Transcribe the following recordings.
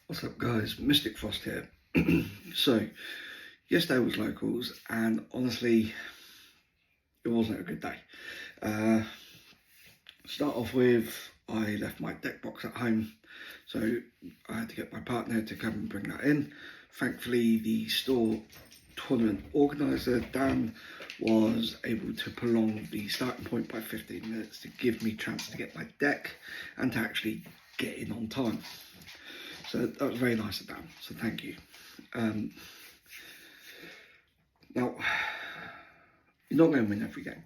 What's up guys, Mystic Frost here. So, yesterday was locals and honestly, it wasn't a good day. Start off with, I left my deck box at home, so I had to get my partner to come and bring that in. Thankfully, the store tournament organiser, Dan, was able to prolong the starting point by 15 minutes to give me a chance to get my deck and to actually get in on time. So that was very nice of Dan, so thank you. Now, you're not going to win every game.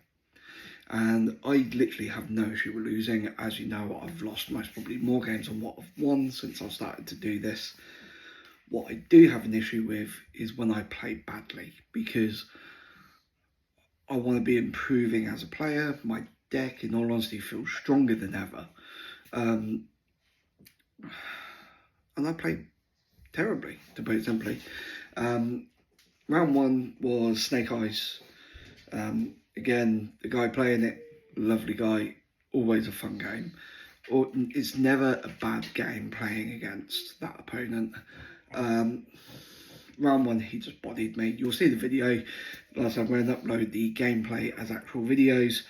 And I literally have no issue with losing. As you know, I've lost most probably more games than what I've won since I've started to do this. What I do have an issue with is when I play badly, because I want to be improving as a player. My deck, in all honesty, feels stronger than ever. And I played terribly, to put it simply. Round one was Snake Eyes. Again, the guy playing it, lovely guy, always a fun game. It's never a bad game playing against that opponent. Round one, he just bodied me. You'll see the video. Last time, I'm going to upload the gameplay as actual videos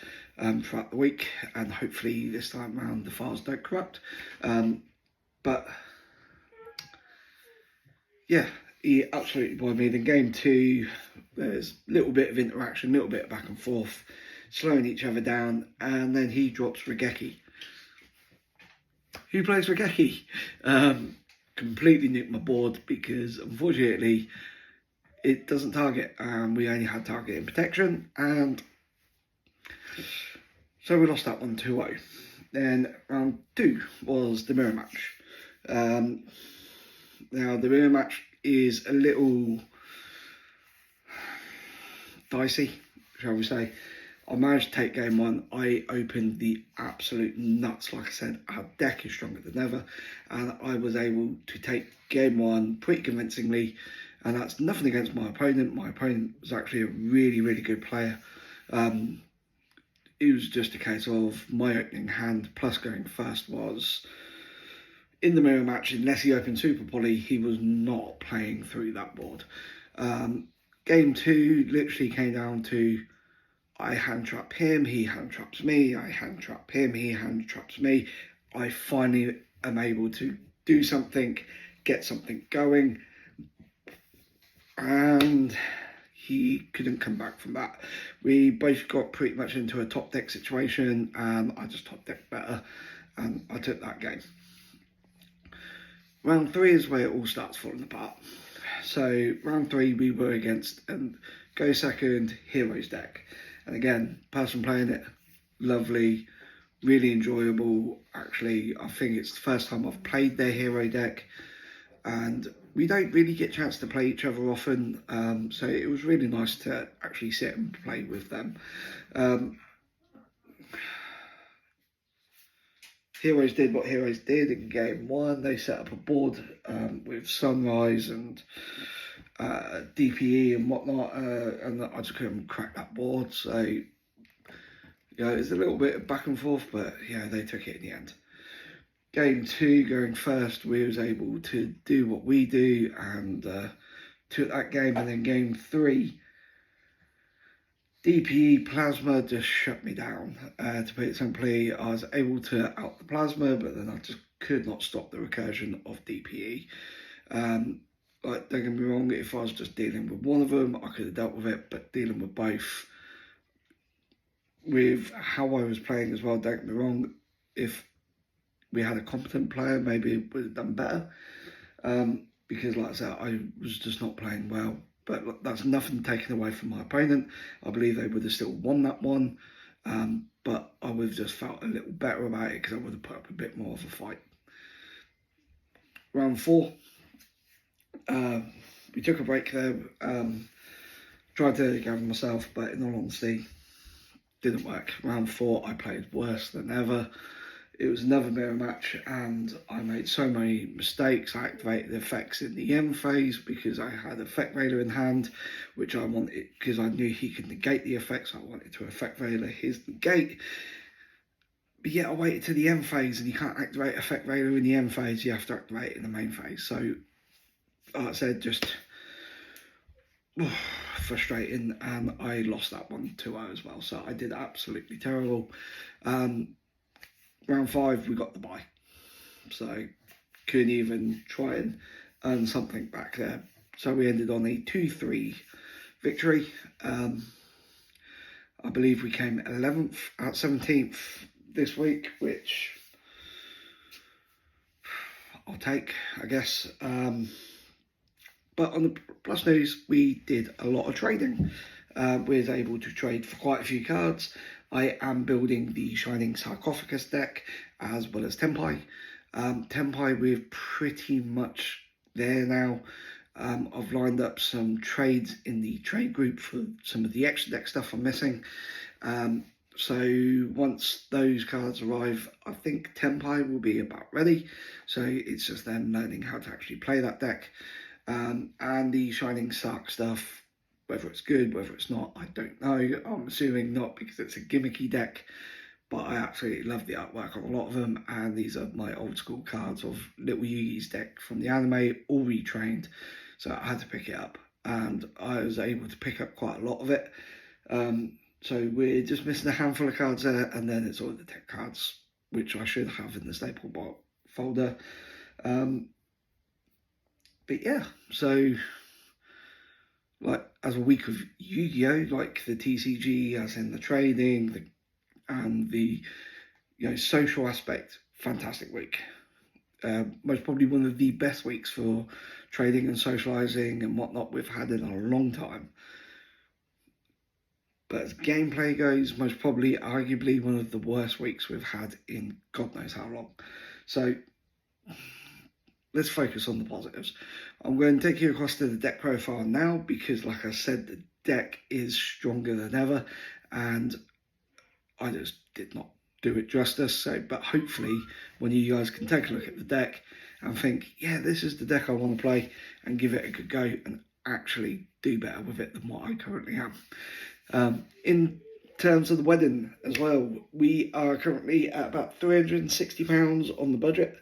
throughout the week, and hopefully this time around the files don't corrupt. But yeah, he absolutely bored me. Then game two, there's a little bit of interaction, a little bit of back and forth, slowing each other down, and then he drops Regeki. Who plays Regeki? Completely nicked my board because unfortunately it doesn't target, and we only had targeting protection, and so we lost that one 2-0. Then round two was the mirror match. Now the mirror match is a little dicey, shall we say. I managed to take game one. I opened the absolute nuts. Like I said, our deck is stronger than ever, and I was able to take game one pretty convincingly. And that's nothing against my opponent. My opponent was actually a really, really good player. It was just a case of my opening hand plus going first was in the mirror match. Unless he opened Super Poly, he was not playing through that board. Game two literally came down to I hand trap him, he hand traps me, I hand trap him, he hand traps me. I finally am able to do something, get something going, and he couldn't come back from that. We both got pretty much into a top deck situation, and I just top decked better, and I took that game. Round three is where it all starts falling apart. So round three, we were against Go Second Heroes deck. And again, person playing it, lovely, really enjoyable. Actually, I think it's the first time I've played their hero deck, and we don't really get a chance to play each other often. So it was really nice to actually sit and play with them. Heroes did what Heroes did in game one. They set up a board with Sunrise and DPE and whatnot, and I just couldn't crack that board. So, yeah, it's a little bit of back and forth, but yeah, they took it in the end. Game two, going first, we was able to do what we do and took that game. And then game three, DPE Plasma just shut me down. To put it simply, I was able to out the Plasma, but then I just could not stop the recursion of DPE. Like, don't get me wrong, if I was just dealing with one of them, I could have dealt with it, but dealing with both, with how I was playing as well, don't get me wrong, if we had a competent player, maybe it would have done better. Because like I said, I was just not playing well. But that's nothing taken away from my opponent. I believe they would have still won that one. But I would have just felt a little better about it because I would have put up a bit more of a fight. Round four. We took a break there, tried to gather myself, but in all honesty, didn't work. Round four, I played worse than ever. It was another mirror match, and I made so many mistakes. I activated the effects in the end phase because I had Effect Veiler in hand, which I wanted because I knew he could negate the effects. I wanted to Effect Veiler his negate. But yet I waited to the end phase, and you can't activate Effect Raider in the end phase, you have to activate it in the main phase. So, like I said, just frustrating, and I lost that one 2-0 as well. So I did absolutely terrible. Round 5, we got the bye. So couldn't even try and earn something back there. So we ended on a 2-3 victory. I believe we came 11th out 17th this week, which I'll take, I guess. But on the plus news, we did a lot of trading. We was able to trade for quite a few cards. I am building the Shining Sarcophagus deck as well as Tempai. Tempai, we're pretty much there now. I've lined up some trades in the trade group for some of the extra deck stuff I'm missing. So once those cards arrive, I think Tempai will be about ready. So it's just then learning how to actually play that deck. And the Shining Sark stuff, whether it's good, whether it's not, I don't know. I'm assuming not, because it's a gimmicky deck. But I absolutely love the artwork on a lot of them, and these are my old school cards of Little Yugi's deck from the anime, all retrained. So I had to pick it up, and I was able to pick up quite a lot of it. So we're just missing a handful of cards there, and then it's all the tech cards, which I should have in the staple bot folder. But yeah, so like as a week of Yu-Gi-Oh, like the TCG, as in the trading, and the social aspect, fantastic week. Most probably one of the best weeks for trading and socializing and whatnot we've had in a long time. But as gameplay goes, most probably arguably one of the worst weeks we've had in God knows how long. So let's focus on the positives. I'm going to take you across to the deck profile now, because like I said, the deck is stronger than ever, and I just did not do it justice. So, but hopefully when you guys can take a look at the deck and think, yeah, this is the deck I want to play, and give it a good go and actually do better with it than what I currently am. In terms of the wedding as well, we are currently at about £360 on the budget.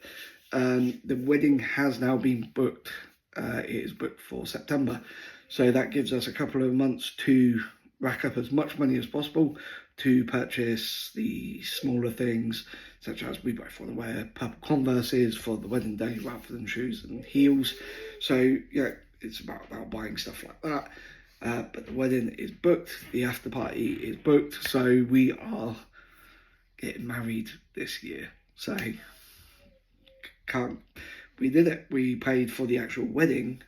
The wedding has now been booked. It is booked for September. So that gives us a couple of months to rack up as much money as possible to purchase the smaller things, such as we both want to wear purple Converses for the wedding day rather than shoes and heels. So yeah, it's about now buying stuff like that. But the wedding is booked, the after party is booked, so we are getting married this year. So we did it. We paid for the actual wedding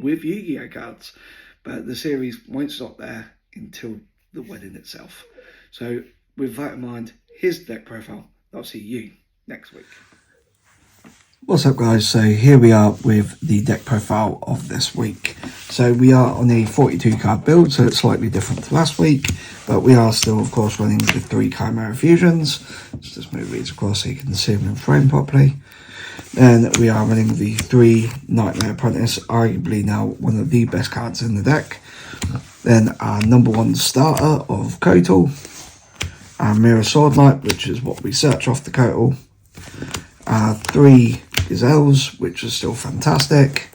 with Yu-Gi-Oh cards, but the series won't stop there until the wedding itself. So with that in mind, here's the deck profile. I'll see you next week. What's up, guys? So here we are with the deck profile of this week. So we are on a 42 card build, so it's slightly different to last week, but we are still of course running the 3 Chimera Fusions. Let's just move these across so you can see them in frame properly. Then we are running the 3 Nightmare Apprentice, arguably now one of the best cards in the deck. Then our number 1 starter of Kotal, our Mirror Sword Knight, which is what we search off the Kotal, our 3 Gazelles, which are still fantastic,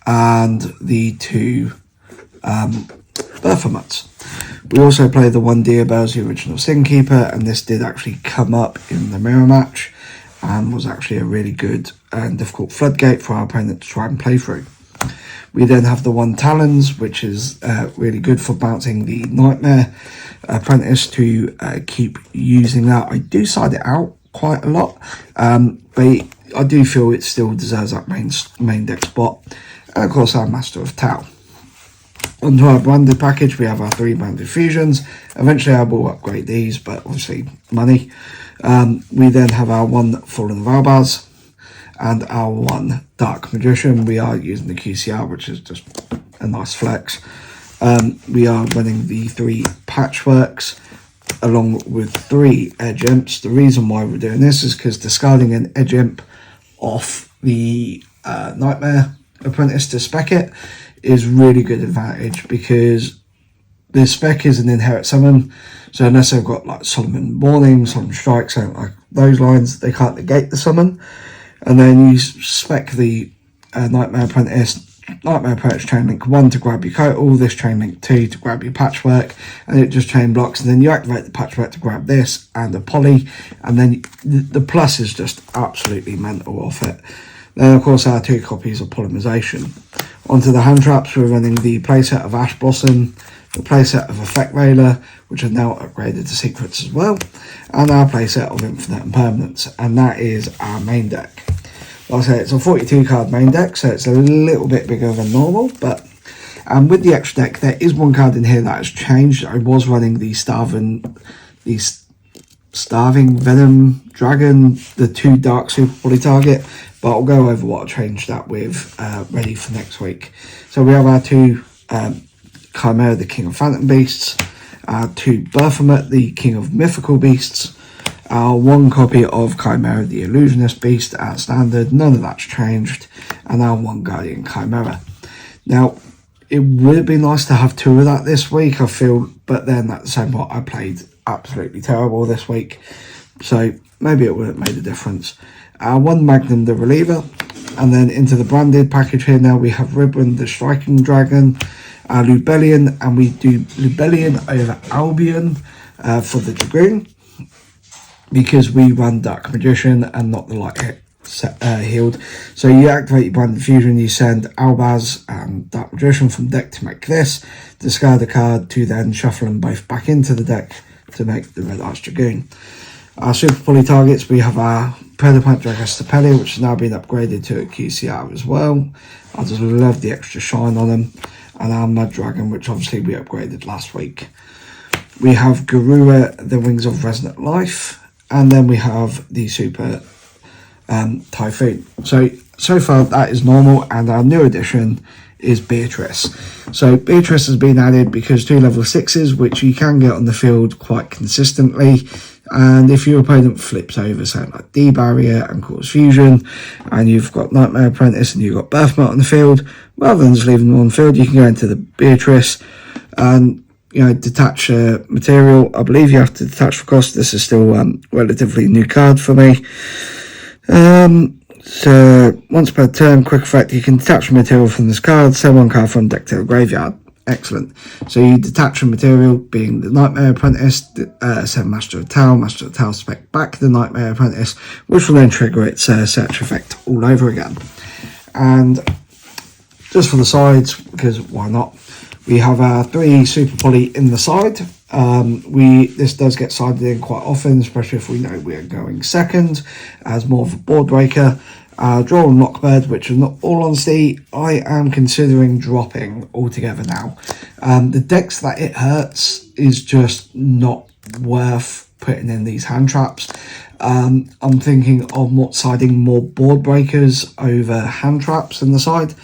and the 2 Berthamuts. We also play the 1 Diabell's the original Sin Keeper, and this did actually come up in the mirror match and was actually a really good and difficult floodgate for our opponent to try and play through. We then have the 1 Talons, which is really good for bouncing the Nightmare Apprentice to keep using that. I do side it out quite a lot, but I do feel it still deserves that main deck spot. And of course our Master of Tau. Onto our branded package, we have our 3 branded fusions. Eventually I will upgrade these, but obviously money. We then have our 1 Fallen of Albaz and our 1 Dark Magician. We are using the QCR, which is just a nice flex. We are running the 3 Patchworks along with 3 Edge Imps. The reason why we're doing this is because discarding an Edge Imp off the Nightmare Apprentice to spec it is really good advantage, because the spec is an inherit summon, so unless they've got like Solomon Warning, Solomon Strike, something like those lines, they can't negate the summon. And then you spec the Nightmare Apprentice chain link 1 to grab your Kotal, this chain link 2 to grab your Patchwork, and it just chain blocks. And then you activate the Patchwork to grab this and a Poly, and then the plus is just absolutely mental off it. Then of course our 2 copies of Polymerization. Onto the hand traps, we're running the playset of Ash Blossom, the playset of Effect Veiler, which are now upgraded to secrets as well, and our playset of Infinite Impermanence, and that is our main deck. Like I say, it's a 42 card main deck, so it's a little bit bigger than normal, but with the extra deck, there is one card in here that has changed. I was running the Starving Venom Dragon, the 2 Dark Super Poly target, but I'll go over what I changed that with ready for next week. So we have our 2 Chimera, the King of Phantom Beasts, our 2 Berthamet, the King of Mythical Beasts, our 1 copy of Chimera, the Illusionist Beast at standard, none of that's changed, and our 1 Guardian Chimera. Now, it would be nice to have 2 of that this week, I feel, but then at the same point, I played absolutely terrible this week, so maybe it would have made a difference. Our 1 Magnum, the Reliever, and then into the branded package here now we have Ribbon, the Striking Dragon, our Lubellion, and we do Lubellion over Albion for the Dragoon, because we run Dark Magician and not the Light Healed. So you activate your Branded Fusion, you send Albaz and Dark Magician from deck to make this, discard a card to then shuffle them both back into the deck to make the Red Arch Dragoon. Our Super Poly targets, we have our Predapant Dragostapelli, which has now been upgraded to a QCR as well. I just love the extra shine on them. And our Mud Dragon, which obviously we upgraded last week. We have Garura, the Wings of Resonant Life, and then we have the Super Typhoon. So far that is normal, and our new addition is Beatrice. So Beatrice has been added because 2 level 6s, which you can get on the field quite consistently, and if your opponent flips over something like D-Barrier and Cause Fusion, and you've got Nightmare Apprentice and you've got Berthamet on the field, rather than just leaving them on the field, you can go into the Beatrice and detach material. I believe you have to detach for cost. This is still relatively new card for me. So once per turn, quick effect, you can detach material from this card, send 1 card from deck to the graveyard. Excellent. So you detach a material, being the Nightmare Apprentice, send Master of Tau spec back the Nightmare Apprentice, which will then trigger its search effect all over again. And just for the sides, because why not, we have our 3 Super Poly in the side. This does get sided in quite often, especially if we know we're going second, as more of a board breaker. Draw and Lockbird, which in all honesty, I am considering dropping altogether now. The decks that it hurts is just not worth putting in these hand traps. I'm thinking of siding more board breakers over hand traps in the side.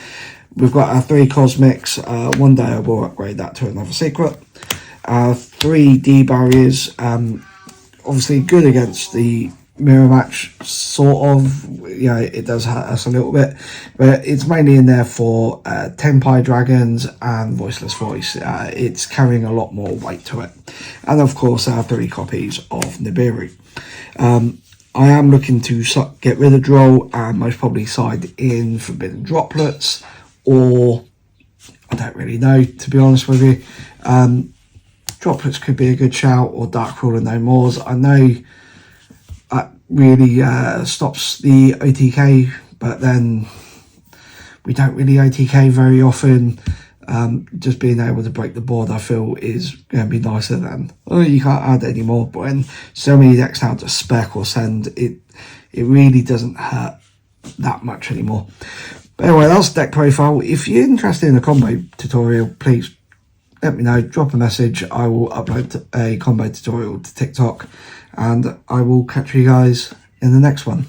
We've got our 3 Cosmics. One day I will upgrade that to another secret. 3 D-Barriers. Obviously good against the mirror match, sort of. It does hurt us a little bit, but it's mainly in there for Tenpai Dragons and Voiceless Voice. It's carrying a lot more weight to it. And of course our 3 copies of Nibiru. I am looking to get rid of Droll and most probably side in Forbidden Droplets, or I don't really know, to be honest with you. Droplets could be a good shout, or Dark Ruler No Mores. I know that really stops the OTK, but then we don't really OTK very often. Just being able to break the board, I feel, is going to be nicer than, you can't add any more. But when so many decks now just spec or send, it really doesn't hurt that much anymore. But anyway, that's deck profile. If you're interested in a combo tutorial, please let me know, drop a message. I will upload a combo tutorial to TikTok, and I will catch you guys in the next one.